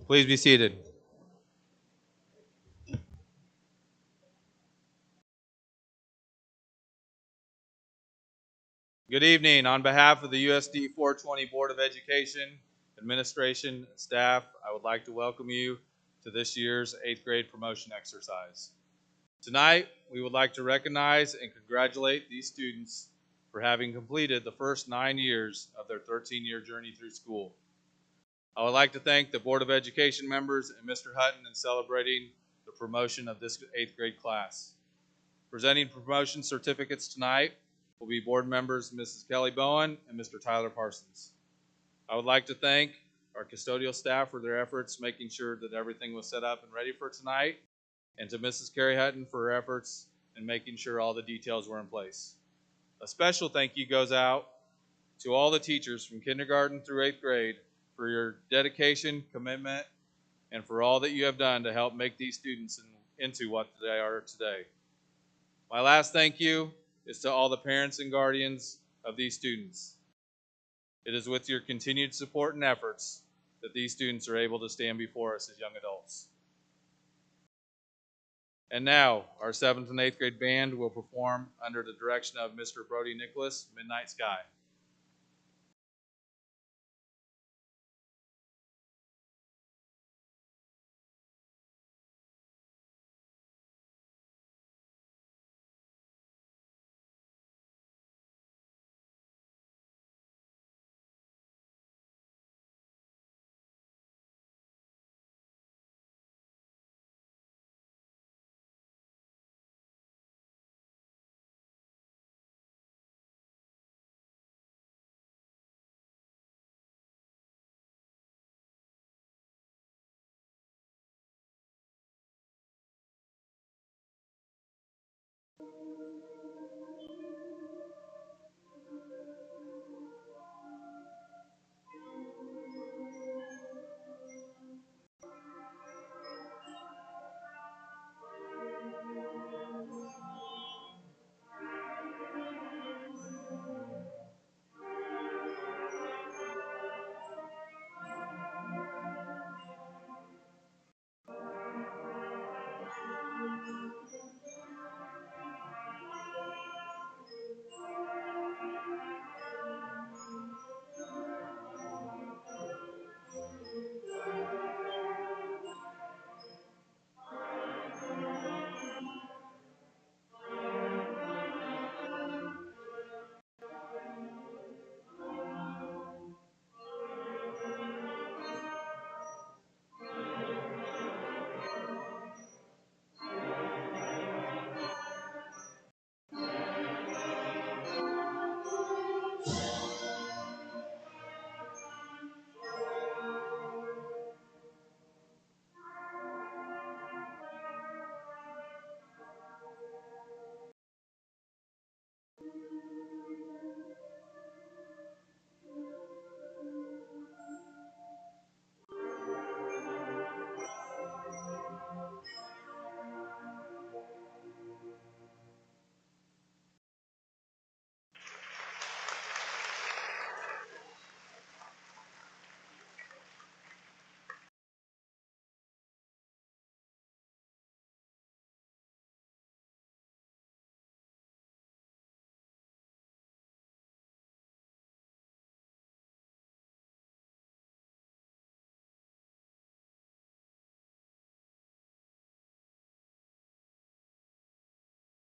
Please be seated. Good evening. On behalf of the USD 420 Board of Education, Administration, staff, I would like to welcome you to this year's 8th grade promotion exercise. Tonight, we would like to recognize and congratulate these students for having completed the first 9 years of their 13-year journey through school. I would like to thank the Board of Education members and Mr. Hutton in celebrating the promotion of this 8th grade class. Presenting promotion certificates tonight will be board members Mrs. Kelly Bowen and Mr. Tyler Parsons. I would like to thank our custodial staff for their efforts making sure that everything was set up and ready for tonight, and to Mrs. Carrie Hutton for her efforts in making sure all the details were in place. A special thank you goes out to all the teachers from kindergarten through 8th grade for your dedication, commitment, and for all that you have done to help make these students into what they are today. My last thank you is to all the parents and guardians of these students. It is with your continued support and efforts that these students are able to stand before us as young adults. And now, our 7th and 8th grade band will perform under the direction of Mr. Brody Nicholas, Midnight Sky.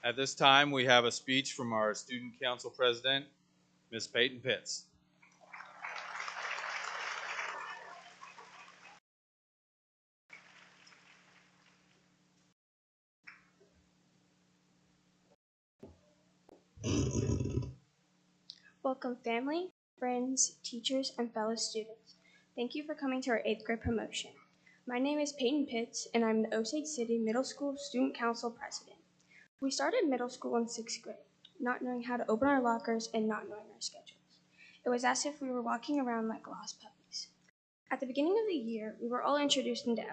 At this time, we have a speech from our Student Council President, Ms. Peyton Pitts. Welcome family, friends, teachers, and fellow students. Thank you for coming to our 8th grade promotion. My name is Peyton Pitts, and I'm the Osage City Middle School Student Council President. We started middle school in 6th grade, not knowing how to open our lockers and not knowing our schedules. It was as if we were walking around like lost puppies. At the beginning of the year, we were all introduced into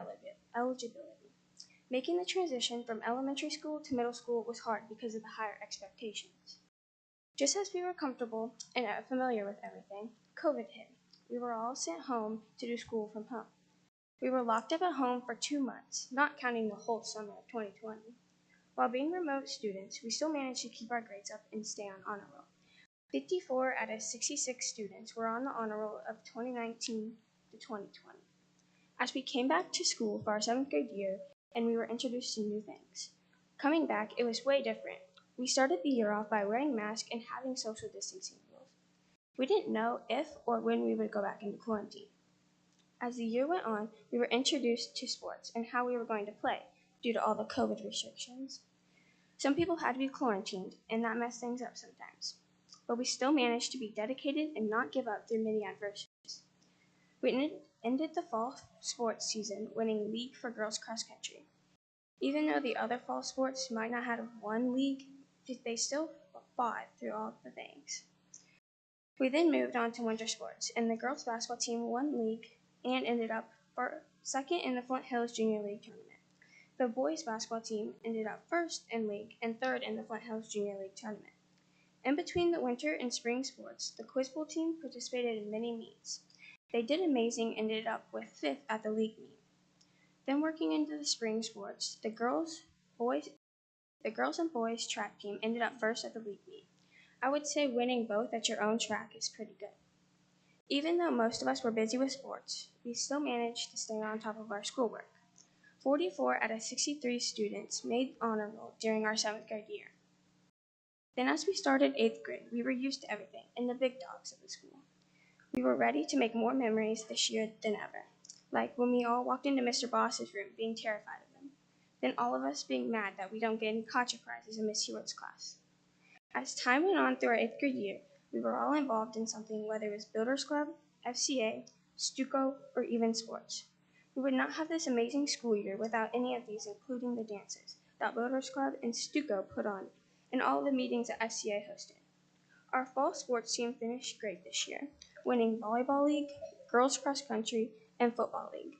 eligibility. Making the transition from elementary school to middle school was hard because of the higher expectations. Just as we were comfortable and familiar with everything, COVID hit. We were all sent home to do school from home. We were locked up at home for 2 months, not counting the whole summer of 2020. While being remote students, we still managed to keep our grades up and stay on honor roll. 54 out of 66 students were on the honor roll of 2019 to 2020. As we came back to school for our 7th grade year, and we were introduced to new things. Coming back, it was way different. We started the year off by wearing masks and having social distancing rules. We didn't know if or when we would go back into quarantine. As the year went on, we were introduced to sports and how we were going to play due to all the COVID restrictions. Some people had to be quarantined, and that messed things up sometimes. But we still managed to be dedicated and not give up through many adversities. We ended the fall sports season winning league for girls cross country. Even though the other fall sports might not have won league, they still fought through all the things. We then moved on to winter sports, and the girls basketball team won league and ended up second in the Flint Hills Junior League tournament. The boys basketball team ended up first in league and third in the Flint Hills Junior League tournament. In between the winter and spring sports, the quiz bowl team participated in many meets. They did amazing and ended up with 5th at the league meet. Then working into the spring sports, the girls and boys track team ended up first at the league meet. I would say winning both at your own track is pretty good. Even though most of us were busy with sports, we still managed to stay on top of our schoolwork. 44 out of 63 students made honor roll during our 7th grade year. Then as we started 8th grade, we were used to everything and the big dogs of the school. We were ready to make more memories this year than ever, like when we all walked into Mr. Boss's room being terrified of him, then all of us being mad that we don't get any gotcha prizes in Miss Hewitt's class. As time went on through our 8th grade year, we were all involved in something, whether it was Builders Club, FCA, Stuco, or even sports. We would not have this amazing school year without any of these, including the dances that Builders Club and Stuco put on and all the meetings that FCA hosted. Our fall sports team finished great this year, winning volleyball league, girls cross country, and football league.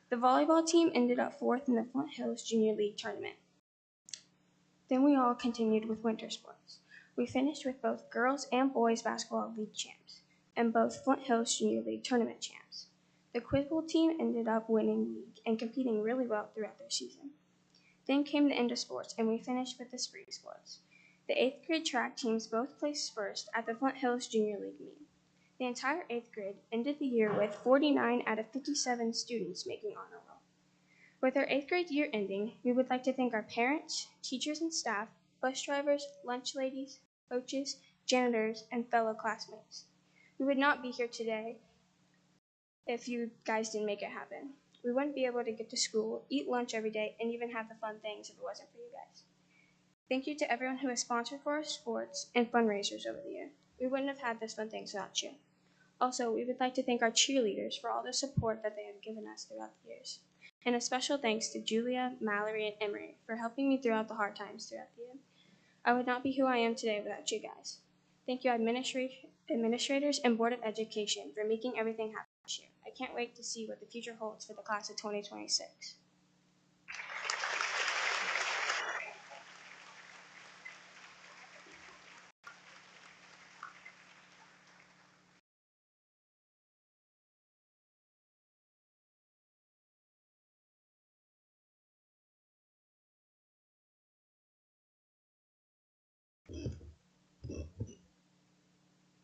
The volleyball team ended up 4th in the Flint Hills Junior League tournament. Then we all continued with winter sports. We finished with both girls and boys basketball league champs, and both Flint Hills Junior League tournament champs. The quiz bowl team ended up winning league and competing really well throughout their season. Then came the end of sports, and we finished with the spring sports. The 8th grade track teams both placed first at the Flint Hills Junior League meet. The entire 8th grade ended the year with 49 out of 57 students making honor roll. With our 8th grade year ending, we would like to thank our parents, teachers and staff, bus drivers, lunch ladies, coaches, janitors, and fellow classmates. We would not be here today if you guys didn't make it happen. We wouldn't be able to get to school, eat lunch every day, and even have the fun things if it wasn't for you guys. Thank you to everyone who has sponsored for our sports and fundraisers over the year. We wouldn't have had those fun things without you. Also, we would like to thank our cheerleaders for all the support that they have given us throughout the years. And a special thanks to Julia, Mallory, and Emery for helping me throughout the hard times throughout the year. I would not be who I am today without you guys. Thank you, administrators and Board of Education, for making everything happen this year. I can't wait to see what the future holds for the class of 2026.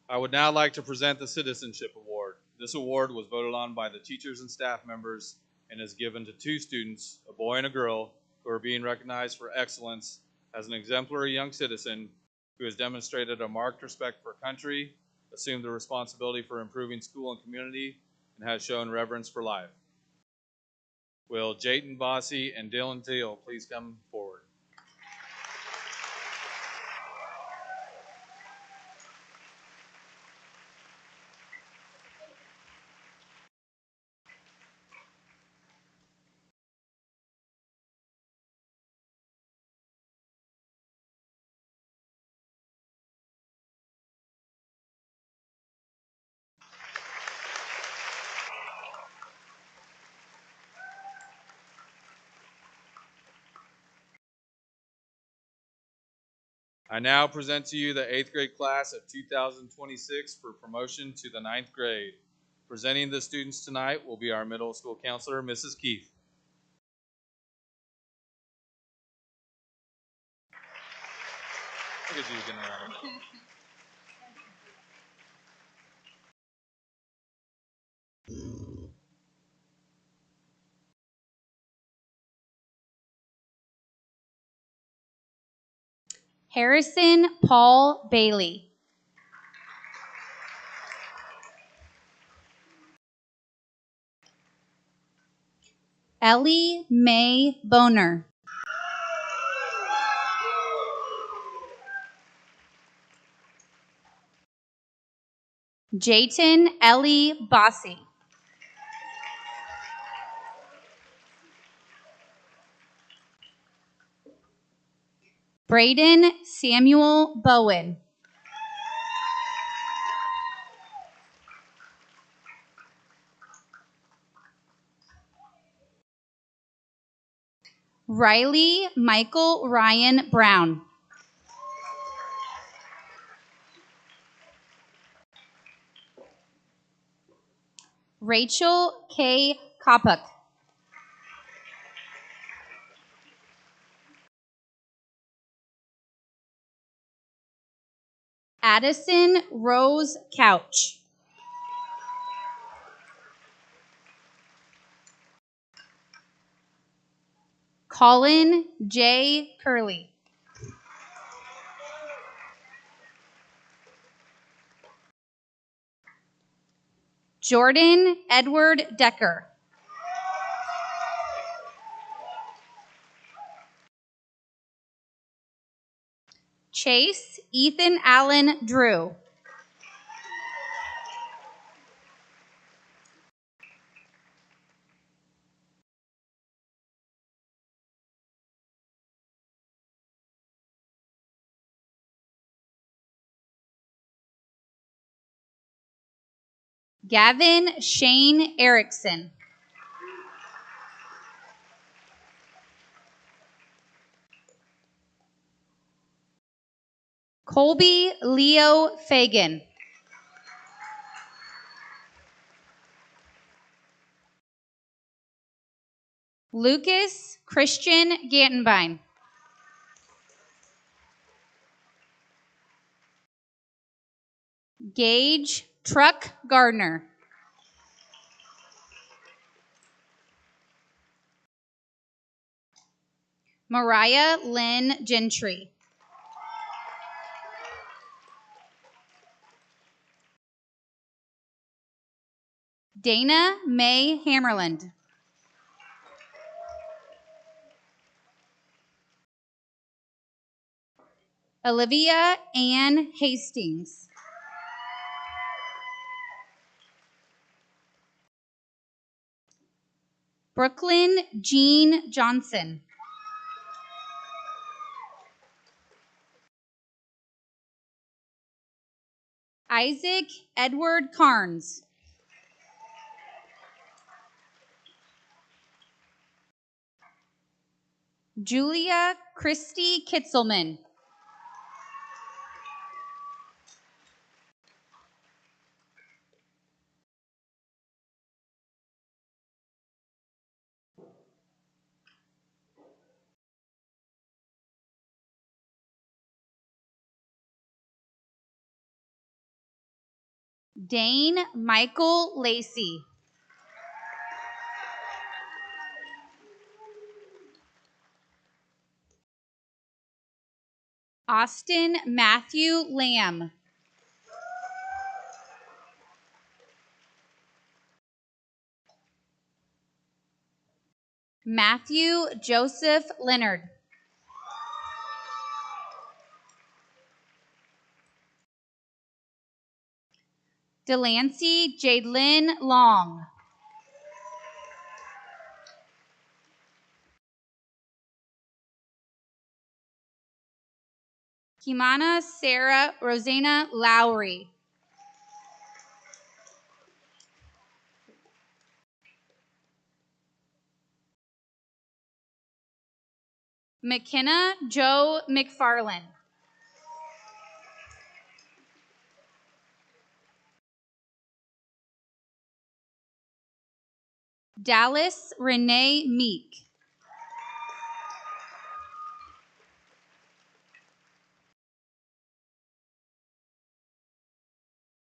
I would now like to present the Citizenship Award. This award was voted on by the teachers and staff members and is given to 2 students, a boy and a girl, who are being recognized for excellence As an exemplary young citizen who has demonstrated a marked respect for country, assumed the responsibility for improving school and community, and has shown reverence for life. Will Jayton Bossy and Dylan Teal please come forward? I now present to you the 8th grade class of 2026 for promotion to the 9th grade. Presenting the students tonight will be our middle school counselor, Mrs. Keith. Look at you getting around. Harrison Paul Bailey. Ellie Mae Boner. Jayton Ellie Bossy. Braden Samuel Bowen. Riley Michael Ryan Brown. Rachel K. Kopuk. Addison Rose Couch. Colin J. Curley. Jordan Edward Decker. Chase Ethan Allen Drew. Gavin Shane Erickson. Colby Leo Fagan. Lucas Christian Gantenbein. Gage Truck Gardner. Mariah Lynn Gentry. Dana May Hammerland. Olivia Ann Hastings. Brooklyn Jean Johnson. Isaac Edward Carnes. Julia Christy Kitzelman. Dane Michael Lacey. Austin Matthew Lamb. Matthew Joseph Leonard. Delancey Jadelyn Long. Kimana Sarah Rosanna Lowry. McKenna Joe McFarland. Dallas Renee Meek.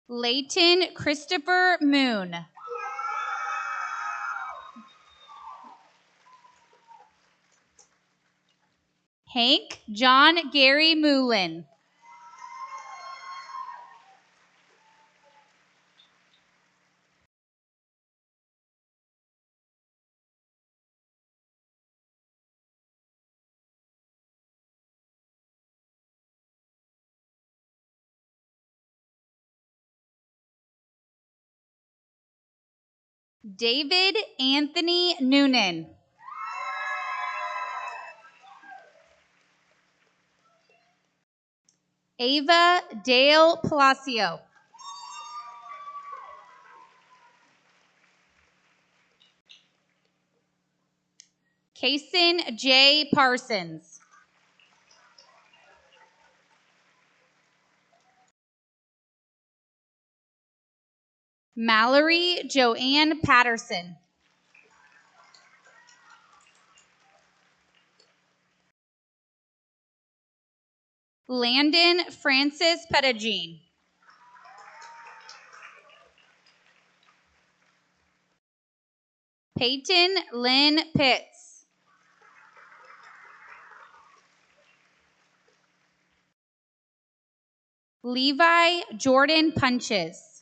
Layton Christopher Moon. Hank John Gary Moulin. David Anthony Noonan. Ava Dale Palacio. Kason J. Parsons. Mallory Joanne Patterson. Landon Francis Pettigene. Peyton Lynn Pitts. Levi Jordan Punches.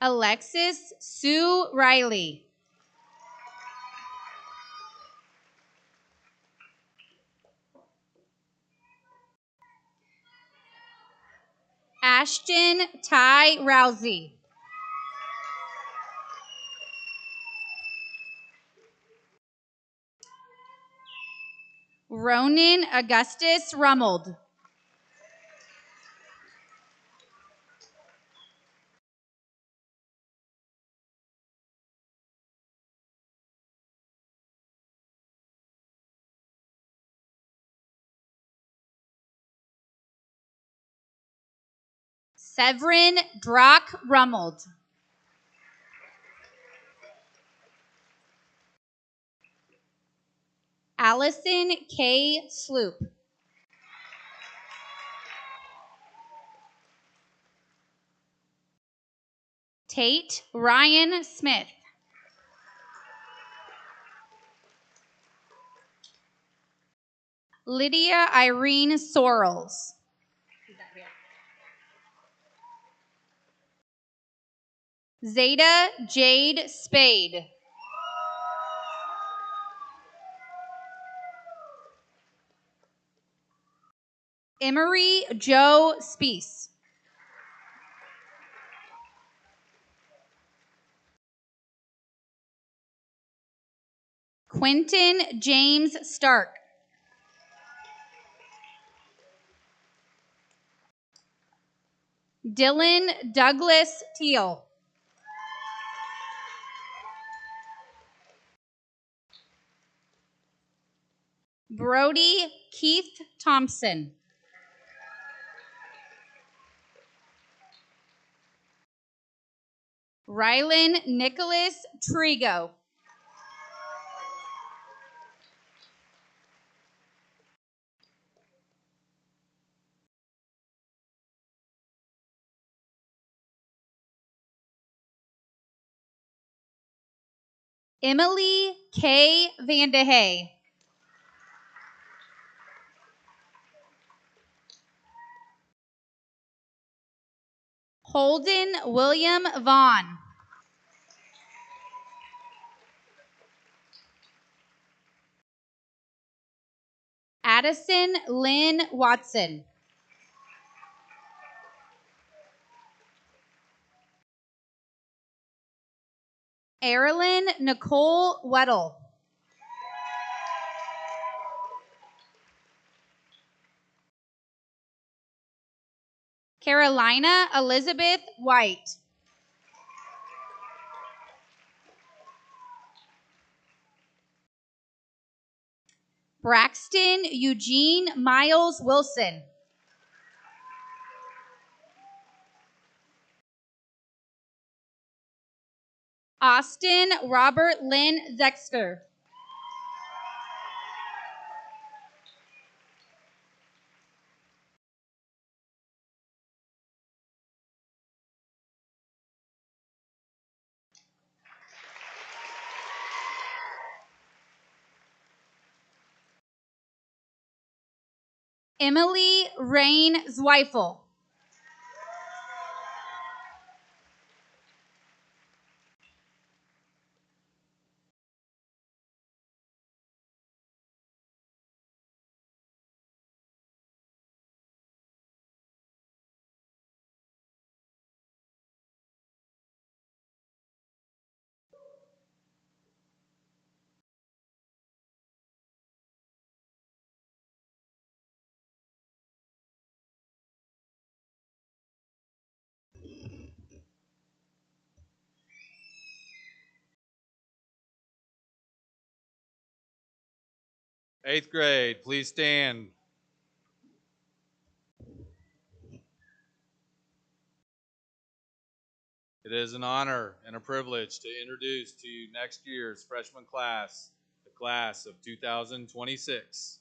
Alexis Sue Riley. Ashton Ty Rousey. Ronan Augustus Rummold. Severin Drock Rummold. Allison K. Sloop. Tate Ryan Smith. Lydia Irene Sorrells. Zeta Jade Spade. Emery Joe Speece. Quentin James Stark. Dylan Douglas Teal. Brody Keith Thompson. Rylan Nicholas Trigo. Emily K. Vandehey. Holden William Vaughn. Addison Lynn Watson. Erilyn Nicole Weddle. Carolina Elizabeth White. Braxton Eugene Miles Wilson. Austin Robert Lynn Zexter. Emily Rain Zweifel. Eighth grade, please stand. It is an honor and a privilege to introduce to you next year's freshman class, the class of 2026.